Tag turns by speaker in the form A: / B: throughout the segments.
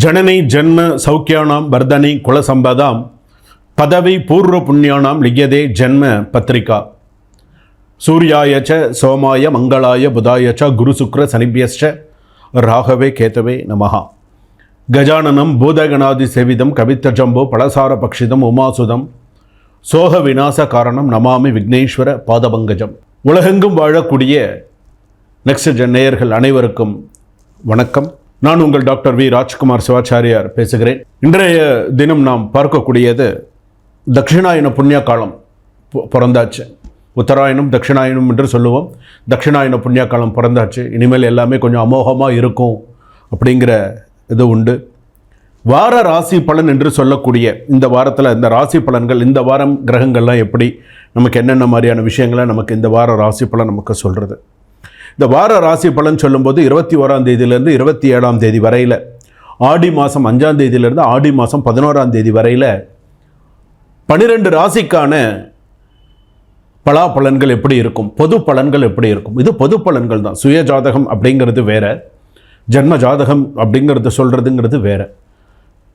A: ஜனனி ஜன்ம சௌக்கியானாம் வர்தனி குலசம்பதாம் பதவி பூர்வ புண்ணியானாம் லியதே ஜன்ம பத்திரிகா சூர்யாய ச சோமாய மங்களாய புதாய ச குரு சுக்ர சனிபியஸ்ச ராகவே கேதவே நமஹா. கஜானனம் பூதகணாதி சேவிதம் கவித்தஜம்போ பலசார பக்ஷிதம் உமாசுதம் சோக விநாச காரணம் நமாமி விக்னேஸ்வர பாதபங்கஜம். உலகெங்கும் வாழக்கூடிய நெக்ஸ்ட் ஜென் நேயர்கள் அனைவருக்கும் வணக்கம். நான் உங்கள் டாக்டர் வி ராஜ்குமார் சிவாச்சாரியார் பேசுகிறேன். இன்றைய தினம் நாம் பார்க்கக்கூடியது தட்சிணாயன புண்ணிய காலம் பிறந்தாச்சு. உத்தராயணம் தட்சிணாயனம் என்று சொல்லுவோம். தட்சிணாயன புண்ணிய காலம் பிறந்தாச்சு. இனிமேல் எல்லாமே கொஞ்சம் அமோகமாக இருக்கும் அப்படிங்கிற இது உண்டு. வார ராசி பலன் என்று சொல்லக்கூடிய இந்த வாரத்தில் இந்த ராசி பலன்கள், இந்த வாரம் கிரகங்கள்லாம் எப்படி நமக்கு என்னென்ன மாதிரியான விஷயங்களை நமக்கு இந்த வார ராசி பலன் நமக்கு சொல்கிறது. இந்த வார ராசி பலன் சொல்லும்போது 21ஆம் தேதியிலேருந்து 27ஆம் தேதி வரையில், ஆடி மாதம் 5ஆம் தேதியிலேருந்து ஆடி மாதம் 11ஆம் தேதி வரையில் 12 ராசிக்கான பலாபலன்கள் எப்படி இருக்கும், பொது பலன்கள் எப்படி இருக்கும். இது பொது பலன்கள் தான். சுய ஜாதகம் அப்படிங்கிறது வேற, ஜன்ம ஜாதகம் அப்படிங்கிறது சொல்கிறதுங்கிறது வேற.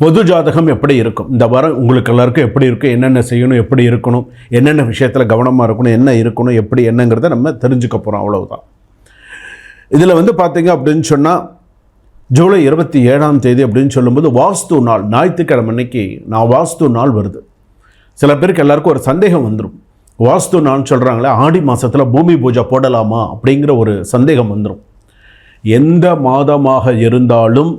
A: பொது ஜாதகம் எப்படி இருக்கும், இந்த வாரம் உங்களுக்கு எல்லாருக்கும் எப்படி இருக்கும், என்னென்ன செய்யணும், எப்படி இருக்கணும், என்னென்ன விஷயத்தில் கவனமாக இருக்கணும், என்ன இருக்கணும், எப்படி என்னங்கிறத நம்ம தெரிஞ்சுக்க போகிறோம். அவ்வளவுதான். இதில் பார்த்தீங்க அப்படின்னு சொன்னால் ஜூலை 27ஆம் தேதி அப்படின்னு சொல்லும்போது வாஸ்து நாள், ஞாயிற்றுக்கிழமை அன்னைக்கு நான் வாஸ்து நாள் வருது. சில பேருக்கு எல்லாருக்கும் ஒரு சந்தேகம் வந்துடும். வாஸ்து நாள்னு சொல்கிறாங்களே, ஆடி மாதத்தில் பூமி பூஜை போடலாமா அப்படிங்கிற ஒரு சந்தேகம் வந்துடும். எந்த மாதமாக இருந்தாலும்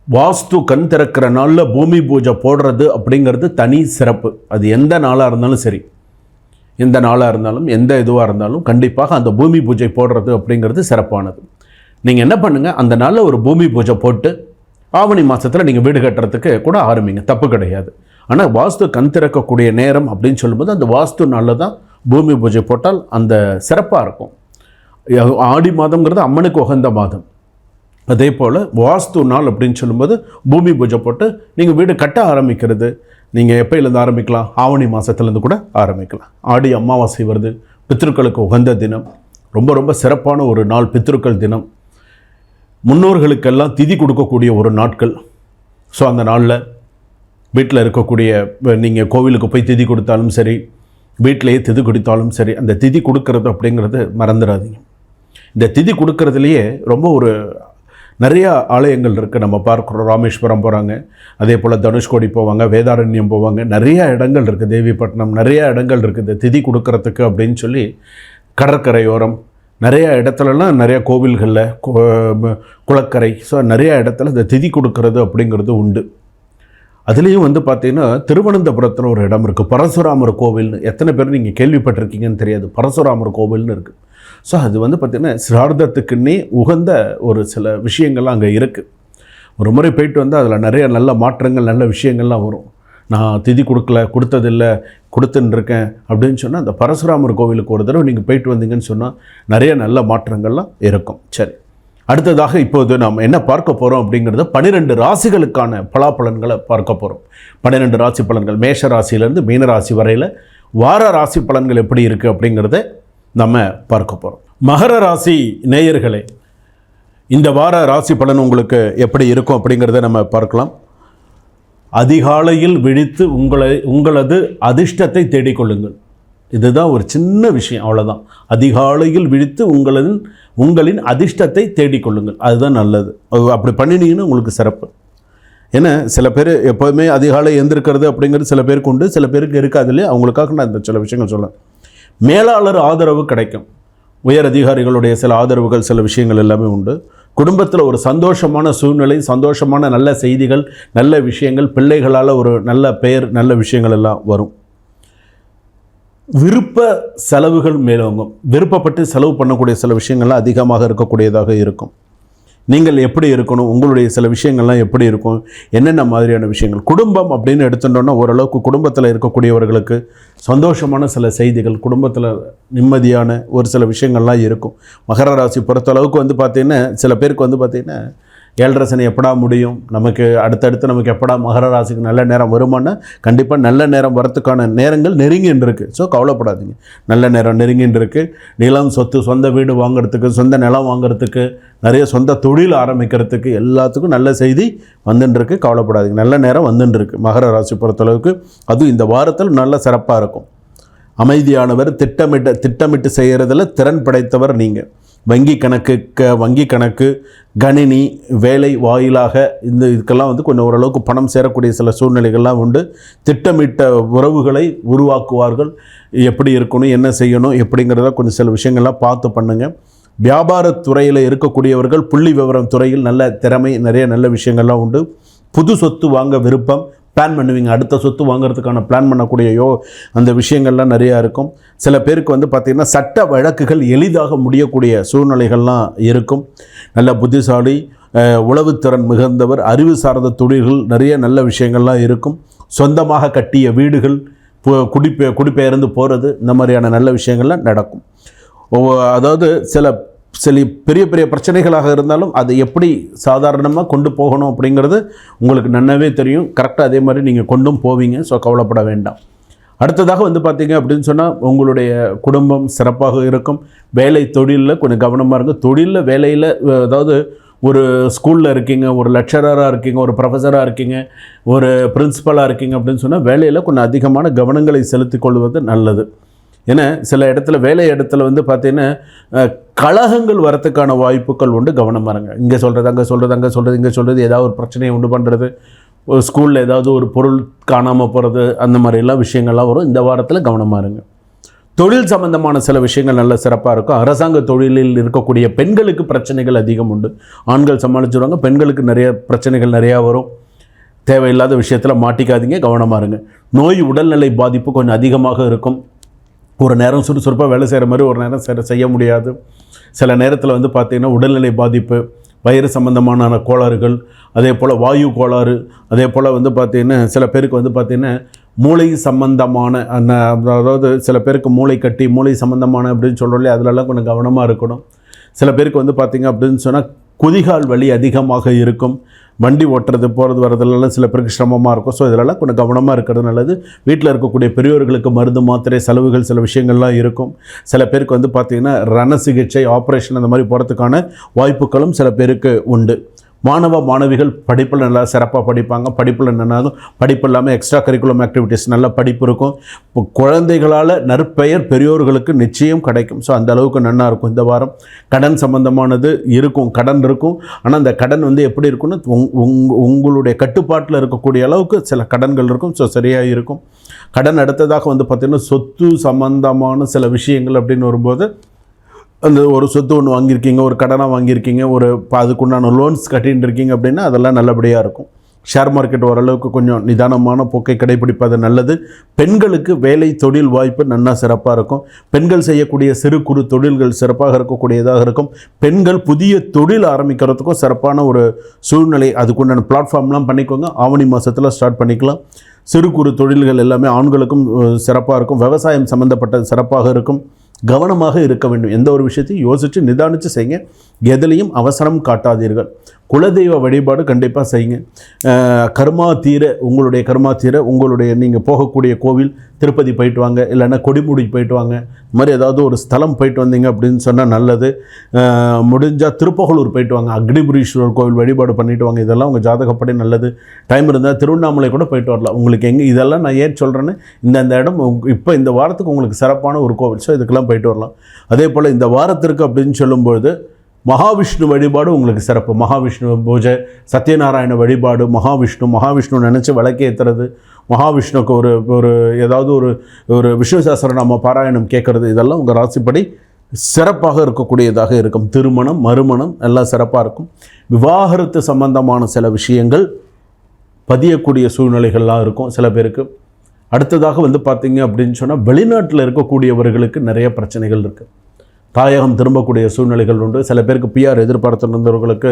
A: வாஸ்து கண் திறக்கிற நாளில் பூமி பூஜை போடுறது அப்படிங்கிறது தனி சிறப்பு. அது எந்த நாளாக இருந்தாலும் சரி, எந்த நாளாக இருந்தாலும் எந்த இதுவாக இருந்தாலும் கண்டிப்பாக அந்த பூமி பூஜை போடுறது அப்படிங்கிறது சிறப்பானது. நீங்கள் என்ன பண்ணுங்கள், அந்த நாளில் ஒரு பூமி பூஜை போட்டு ஆவணி மாதத்தில் நீங்கள் வீடு கட்டுறதுக்கு கூட ஆரம்பிங்க, தப்பு கிடையாது. ஆனால் வாஸ்து கண் திறக்கக்கூடிய நேரம் அப்படின்னு சொல்லும்போது அந்த வாஸ்து நாளில் தான் பூமி பூஜை போட்டால் அந்த சிறப்பாக இருக்கும். ஆடி மாதங்கிறது அம்மனுக்கு உகந்த மாதம். அதே போல் வாஸ்து நாள் அப்படின்னு சொல்லும்போது பூமி பூஜை போட்டு நீங்கள் வீடு கட்ட ஆரம்பிக்கிறது நீங்கள் எப்போயிலேருந்து ஆரம்பிக்கலாம், ஆவணி மாதத்துலேருந்து கூட ஆரம்பிக்கலாம். ஆடி அமாவாசை வருது, பித்ருக்களுக்கு உகந்த தினம், ரொம்ப ரொம்ப சிறப்பான ஒரு நாள் பித்ருக்கள் தினம். முன்னோர்களுக்கெல்லாம் திதி கொடுக்கக்கூடிய ஒரு நாட்கள். ஸோ அந்த நாளில் வீட்டில் இருக்கக்கூடிய, நீங்கள் கோவிலுக்கு போய் திதி கொடுத்தாலும் சரி, வீட்டிலையே திதி கொடுத்தாலும் சரி, அந்த திதி கொடுக்கறது அப்படிங்கிறது மறந்துடாதீங்க. இந்த திதி கொடுக்கறதுலையே ரொம்ப ஒரு நிறையா ஆலயங்கள் இருக்குது. நம்ம பார்க்குறோம், ராமேஸ்வரம் போகிறாங்க, அதே போல் தனுஷ்கோடி போவாங்க, வேதாரண்யம் போவாங்க, நிறையா இடங்கள் இருக்குது, தேவிப்பட்டினம், நிறையா இடங்கள் இருக்குது திதி கொடுக்கறதுக்கு அப்படின்னு சொல்லி. கடற்கரையோரம் நிறையா இடத்துலலாம் நிறையா கோவில்களில் குளக்கரை, ஸோ நிறையா இடத்துல இந்த திதி கொடுக்கறது அப்படிங்கிறது உண்டு. அதுலேயும் பார்த்திங்கன்னா திருவனந்தபுரத்தில் ஒரு இடம் இருக்குது, பரசுராமர் கோவில்னு. எத்தனை பேர் நீங்கள் கேள்விப்பட்டிருக்கீங்கன்னு தெரியாது. பரசுராமர் கோவில்னு இருக்குது. ஸோ அது பார்த்திங்கன்னா சிரார்த்தத்துக்குன்னே உகந்த ஒரு சில விஷயங்கள்லாம் அங்கே இருக்குது. ஒரு முறை போயிட்டு அதில் நிறைய நல்ல மாற்றங்கள், நல்ல விஷயங்கள்லாம் வரும். நான் திதி கொடுத்ததில்லை, கொடுத்துன்னு இருக்கேன் அப்படின்னு சொன்னால் அந்த பரசுராமர் கோவிலுக்கு ஒரு தடவை நீங்கள் போயிட்டு வந்தீங்கன்னு சொன்னால் நிறைய நல்ல மாற்றங்கள்லாம் இருக்கும். சரி, அடுத்ததாக இப்போது நாம் என்ன பார்க்க போகிறோம் அப்படிங்கிறத 12 ராசிகளுக்கான பலாபலன்களை பார்க்க போகிறோம். 12 ராசி பலன்கள், மேஷ ராசியிலேருந்து மீன ராசி வரையில் வார ராசி பலன்கள் எப்படி இருக்குது அப்படிங்கிறத நம்ம பார்க்க போகிறோம். மகர ராசி நேயர்களே, இந்த வார ராசி பலன் உங்களுக்கு எப்படி இருக்கும் அப்படிங்கிறத நம்ம பார்க்கலாம். அதிகாலையில் விழித்து உங்களது அதிர்ஷ்டத்தை தேடிக்கொள்ளுங்கள். இதுதான் ஒரு சின்ன விஷயம், அவ்வளோதான். அதிகாலையில் விழித்து உங்களின் அதிர்ஷ்டத்தை தேடிக்கொள்ளுங்கள், அதுதான் நல்லது. அப்படி பண்ணினீங்கன்னா உங்களுக்கு சிறப்பு. ஏன்னா சில பேர் எப்போதுமே அதிகாலை எழுந்திருக்கிறது அப்படிங்கிறது சில பேருக்கு உண்டு, சில பேருக்கு இருக்காது இல்லையா. அவங்களுக்காக நான் இந்த சில விஷயங்கள் சொல்லேன். மேலாளர் ஆதரவு கிடைக்கும், உயர் அதிகாரிகளுடைய சில ஆதரவுகள், சில விஷயங்கள் எல்லாமே உண்டு. குடும்பத்தில் ஒரு சந்தோஷமான சூழ்நிலை, சந்தோஷமான நல்ல செய்திகள், நல்ல விஷயங்கள், பிள்ளைகளால் ஒரு நல்ல பெயர், நல்ல விஷயங்கள் எல்லாம் வரும். விருப்ப செலவுகள் மேலோங்கும். விருப்பப்பட்டு செலவு பண்ணக்கூடிய சில விஷயங்கள்லாம் அதிகமாக இருக்கக்கூடியதாக இருக்கும். நீங்கள் எப்படி இருக்கணும், உங்களுடைய சில விஷயங்கள்லாம் எப்படி இருக்கும், என்னென்ன மாதிரியான விஷயங்கள். குடும்பம் அப்படின்னு எடுத்துட்டோன்னா ஓரளவுக்கு குடும்பத்தில் இருக்கக்கூடியவர்களுக்கு சந்தோஷமான சில செய்திகள், குடும்பத்தில் நிம்மதியான ஒரு சில விஷயங்கள்லாம் இருக்கும். மகர ராசி பொறுத்தளவுக்கு பார்த்திங்கன்னா சில பேருக்கு பார்த்திங்கன்னா ஏழரை சனி எப்படா முடியும், நமக்கு அடுத்தடுத்து நமக்கு எப்படா மகர ராசிக்கு நல்ல நேரம் வருமானா, கண்டிப்பாக நல்ல நேரம் வரத்துக்கான நேரங்கள் நெருங்கின்னு இருக்குது. ஸோ கவலைப்படாதீங்க, நல்ல நேரம் நெருங்கின்னு இருக்குது. நிலம், சொத்து, சொந்த வீடு வாங்குறதுக்கு, சொந்த நிலம் வாங்குறதுக்கு, நிறைய சொந்த தொழில் ஆரம்பிக்கிறதுக்கு எல்லாத்துக்கும் நல்ல செய்தி வந்துட்டுருக்கு. கவலைப்படாதீங்க, நல்ல நேரம் வந்துட்டுருக்கு மகர ராசி பொறுத்தளவுக்கு. அதுவும் இந்த வாரத்தில் நல்ல சிறப்பாக இருக்கும். அமைதியானவர், திட்டமிட்டு செய்கிறதுல திறன் படைத்தவர் நீங்கள். வங்கி கணக்கு, கணினி வேலை வாயிலாக இதுக்கெல்லாம் கொஞ்சம் ஓரளவுக்கு பணம் சேரக்கூடிய சில சூழ்நிலைகள்லாம் உண்டு. திட்டமிட்ட உறவுகளை உருவாக்குவார்கள். எப்படி இருக்கணும், என்ன செய்யணும் எப்படிங்கிறத கொஞ்சம் சில விஷயங்கள்லாம் பார்த்து பண்ணுங்கள். வியாபாரத்துறையில் இருக்கக்கூடியவர்கள், புள்ளி விவரம் துறையில் நல்ல திறமை, நிறைய நல்ல விஷயங்கள்லாம் உண்டு. புது சொத்து வாங்க விருப்பம், பிளான் பண்ணுவீங்க. அடுத்த சொத்து வாங்குறதுக்கான பிளான் பண்ணக்கூடிய அந்த விஷயங்கள்லாம் நிறையா இருக்கும். சில பேருக்கு பார்த்திங்கன்னா சட்ட வழக்குகள் எளிதாக முடியக்கூடிய சூழ்நிலைகள்லாம் இருக்கும். நல்ல புத்திசாலி, உளவுத்திறன் மிகுந்தவர், அறிவு சார்ந்த தொழில்கள், நிறைய நல்ல விஷயங்கள்லாம் இருக்கும். சொந்தமாக கட்டிய வீடுகள், குடிபெயர்ந்து போகிறது, இந்த மாதிரியான நல்ல விஷயங்கள்லாம் நடக்கும். அதாவது சில பெரிய பெரிய பிரச்சனைகளாக இருந்தாலும் அதை எப்படி சாதாரணமாக கொண்டு போகணும் அப்படிங்கிறது உங்களுக்கு நல்லாவே தெரியும். கரெக்டாக அதே மாதிரி நீங்கள் கொண்டும் போவீங்க. ஸோ கவலைப்பட வேண்டாம். அடுத்ததாக பார்த்தீங்க அப்படின்னு சொன்னால் உங்களுடைய குடும்பம் சிறப்பாக இருக்கும். வேலை தொழிலில் கொஞ்சம் கவனமாக இருங்க. தொழிலில், வேலையில், அதாவது ஒரு ஸ்கூலில் இருக்கீங்க, ஒரு லெக்சரராக இருக்கீங்க, ஒரு ப்ரொஃபஸராக இருக்கீங்க, ஒரு பிரின்ஸிபலாக இருக்கீங்க அப்படின்னு சொன்னால் வேலையில் கொஞ்சம் அதிகமான கவனங்களை செலுத்தி கொள்வது நல்லது. ஏன்னா சில இடத்துல, வேலை இடத்துல பார்த்தீங்கன்னா கலகங்கள் வரத்துக்கான வாய்ப்புகள் உண்டு. கவனமாக இருங்க. இங்கே சொல்கிறது, அங்கே சொல்கிறது, ஏதாவது ஒரு பிரச்சனையை உண்டு பண்ணுறது, ஒரு ஸ்கூலில் ஏதாவது ஒரு பொருள் காணாமல் போகிறது, அந்த மாதிரிலாம் விஷயங்கள்லாம் வரும். இந்த வாரத்தில் கவனமாக இருங்க. தொழில் சம்பந்தமான சில விஷயங்கள் நல்ல சிறப்பாக இருக்கும். அரசாங்க தொழிலில் இருக்கக்கூடிய பெண்களுக்கு பிரச்சனைகள் அதிகம் உண்டு. ஆண்கள் சமாளிச்சுருவாங்க, பெண்களுக்கு நிறைய பிரச்சனைகள் நிறையா வரும். தேவையில்லாத விஷயத்தில் மாட்டிக்காதீங்க, கவனமாக இருங்க. நோய், உடல்நிலை பாதிப்பு கொஞ்சம் அதிகமாக இருக்கும். ஒரு நேரம் சுறுசுறுப்பாக வேலை செய்கிற மாதிரி ஒரு நேரம் செய்ய முடியாது. சில நேரத்தில் பார்த்திங்கன்னா உடல்நிலை பாதிப்பு, வயிறு சம்பந்தமான கோளாறுகள், அதே போல் வாயு கோளாறு, அதே போல் பார்த்திங்கன்னா சில பேருக்கு பார்த்திங்கன்னா மூளை சம்பந்தமான அதாவது சில பேருக்கு மூளை கட்டி, மூளை சம்பந்தமான அப்படின்னு சொல்கிறோம் இல்லையா, அதிலெல்லாம் கொஞ்சம் கவனமாக இருக்கணும். சில பேருக்கு பார்த்திங்க அப்படின்னு சொன்னால் குதிகால் வலி அதிகமாக இருக்கும். வண்டி ஓட்டுறது, போகிறது வரதுலலாம் சில பேருக்கு சிரமமாக இருக்கும். ஸோ இதிலெல்லாம் கொஞ்சம் கவனமாக இருக்கிறது நல்லது. வீட்டில் இருக்கக்கூடிய பெரியோர்களுக்கு மருந்து, மாத்திரை செலவுகள், சில விஷயங்கள்லாம் இருக்கும். சில பேருக்கு பார்த்திங்கன்னா ரண சிகிச்சை, ஆப்ரேஷன் அந்த மாதிரி போகிறதுக்கான வாய்ப்புகளும் சில பேருக்கு உண்டு. மாணவ மாணவிகள் படிப்பில் நல்லா சிறப்பாக படிப்பாங்க. படிப்பில் என்னன்னாலும் படிப்பு இல்லாமல் எக்ஸ்ட்ரா கரிக்குலம் ஆக்டிவிட்டீஸ், நல்ல படிப்பு இருக்கும். இப்போ குழந்தைகளால் நற்பெயர் பெரியோர்களுக்கு நிச்சயம் கிடைக்கும். ஸோ அந்த அளவுக்கு நல்லா இருக்கும். இந்த வாரம் கடன் சம்பந்தமானது இருக்கும், கடன் இருக்கும். ஆனால் அந்த கடன் எப்படி இருக்குன்னு உங்களுடைய கட்டுப்பாட்டில் இருக்கக்கூடிய அளவுக்கு சில கடன்கள் இருக்கும். ஸோ சரியாக இருக்கும். கடன் அடுத்ததாக பார்த்திங்கன்னா சொத்து சம்பந்தமான சில விஷயங்கள் அப்படின்னு வரும்போது, அந்த ஒரு சொத்து ஒன்று வாங்கியிருக்கீங்க, ஒரு கடனாக வாங்கியிருக்கீங்க, ஒரு அதுக்குண்டான லோன்ஸ் கட்டின்னு இருக்கீங்க அப்படின்னா அதெல்லாம் நல்லபடியாக இருக்கும். ஷேர் மார்க்கெட் ஓரளவுக்கு கொஞ்சம் நிதானமான போக்கை கடைபிடிப்பது நல்லது. பெண்களுக்கு வேலை, தொழில் வாய்ப்பு நல்லா சிறப்பாக இருக்கும். பெண்கள் செய்யக்கூடிய சிறு குறு தொழில்கள் சிறப்பாக இருக்கக்கூடியதாக இருக்கும். பெண்கள் புதிய தொழில் ஆரம்பிக்கிறதுக்கும் சிறப்பான ஒரு சூழ்நிலை, அதுக்குண்டான பிளாட்ஃபார்ம்லாம் பண்ணிக்கோங்க. ஆவணி மாதத்தில் ஸ்டார்ட் பண்ணிக்கலாம். சிறு குறு தொழில்கள் எல்லாமே ஆண்களுக்கும் சிறப்பாக இருக்கும். விவசாயம் சம்மந்தப்பட்ட சிறப்பாக இருக்கும். கவனமாக இருக்க வேண்டும். எந்த ஒரு விஷயத்தையும் யோசித்து நிதானித்து செய்யுங்க. எதுலேயும் அவசரம் காட்டாதீர்கள். குலதெய்வ வழிபாடு கண்டிப்பாக செய்யுங்க. உங்களுடைய கர்மா தீர உங்களுடைய நீங்கள் போகக்கூடிய கோவில், திருப்பதி போயிட்டு வாங்க, இல்லைன்னா கொடிமுடி போயிட்டு வாங்க. இந்த மாதிரி ஏதாவது ஒரு ஸ்தலம் போயிட்டு வந்தீங்க அப்படின்னு சொன்னால் நல்லது. முடிஞ்சால் திருப்பகலூர் போயிட்டு வாங்க, அக்னிபுரீஸ்வரர் கோவில் வழிபாடு பண்ணிவிட்டு வாங்க. இதெல்லாம் உங்கள் ஜாதகப்படி நல்லது. டைம் இருந்தால் திருவண்ணாமலை கூட போயிட்டு வரலாம். உங்களுக்கு இதெல்லாம் நான் ஏன் சொல்கிறேன்னு, இந்த இடம் இப்போ இந்த வாரத்துக்கு உங்களுக்கு சிறப்பான ஒரு கோவில். ஸோ இதுக்கெல்லாம் போயிட்டு வரலாம். அதே போல் இந்த வாரத்திற்கு அப்படின்னு சொல்லும்பொழுது மகாவிஷ்ணு வழிபாடு உங்களுக்கு சிறப்பு. மகாவிஷ்ணு பூஜை, சத்யநாராயண வழிபாடு, மகாவிஷ்ணு நினச்சி விளக்கேற்றுறது, மகாவிஷ்ணுக்கு ஒரு ஏதாவது ஒரு விஷ்ணு சஹஸ்ரநாம பாராயணம் கேட்குறது, இதெல்லாம் உங்கள் ராசிப்படி சிறப்பாக இருக்கக்கூடியதாக இருக்கும். திருமணம், மறுமணம் எல்லாம் சிறப்பாக இருக்கும். விவாகரத்து சம்பந்தமான சில விஷயங்கள் பதியக்கூடிய சூழ்நிலைகள்லாம் இருக்கும் சில பேருக்கு. அடுத்ததாக பார்த்திங்க அப்படின்னு சொன்னால் வெளிநாட்டில் இருக்கக்கூடியவர்களுக்கு நிறைய பிரச்சனைகள் இருக்குது. தாயகம் திரும்பக்கூடிய சூழ்நிலைகள் உண்டு. சில பேருக்கு பிஆர் எதிர்பார்த்திருந்தவர்களுக்கு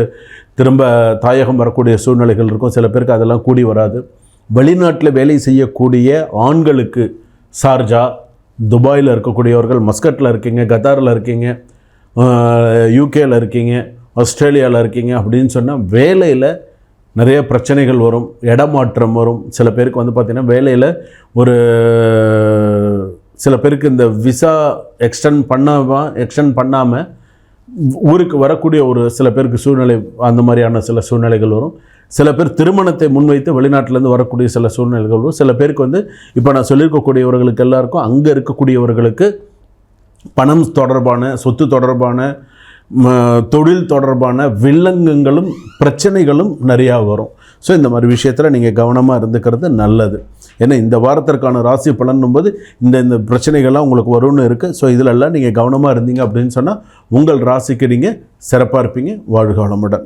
A: திரும்ப தாயகம் வரக்கூடிய சூழ்நிலைகள் இருக்கும். சில பேருக்கு அதெல்லாம் கூடி வராது. வெளிநாட்டில் வேலை செய்யக்கூடிய ஆண்களுக்கு சார்ஜா, துபாயில் இருக்கக்கூடியவர்கள், மஸ்கட்டில் இருக்கீங்க, கத்தாரில் இருக்கீங்க, யூகேயில் இருக்கீங்க, ஆஸ்திரேலியாவில் இருக்கீங்க அப்படின்னு சொன்னால் வேலையில் நிறைய பிரச்சனைகள் வரும், இடமாற்றம் வரும். சில பேருக்கு வந்து பார்த்திங்கன்னா வேலையில் ஒரு சில பேருக்கு இந்த விசா எக்ஸ்டெண்ட் பண்ணாமல் ஊருக்கு வரக்கூடிய ஒரு சில பேருக்கு சூழ்நிலை, அந்த மாதிரியான சில சூழ்நிலைகள் வரும். சில பேர் திருமணத்தை முன்வைத்து வெளிநாட்டிலேருந்து வரக்கூடிய சில சூழ்நிலைகள் வரும். சில பேருக்கு வந்து இப்போ நான் சொல்லியிருக்கக்கூடியவர்களுக்கு எல்லாருக்கும் அங்கே இருக்கக்கூடியவர்களுக்கு பணம் தொடர்பான, சொத்து தொடர்பான, தொழில் தொடர்பான வில்லங்கங்களும் பிரச்சனைகளும் நிறையா வரும். ஸோ இந்த மாதிரி விஷயத்தில் நீங்கள் கவனமாக இருந்துக்கிறது நல்லது. ஏன்னா இந்த வாரத்திற்கான ராசி பலனும்போது இந்த பிரச்சனைகள்லாம் உங்களுக்கு வரும்னு இருக்குது. ஸோ இதிலெல்லாம் நீங்கள் கவனமாக இருந்தீங்க அப்படின்னு சொன்னால் உங்கள் ராசிக்கு நீங்கள் சிறப்பாக இருப்பீங்க. வாழ்க வளமுடன்.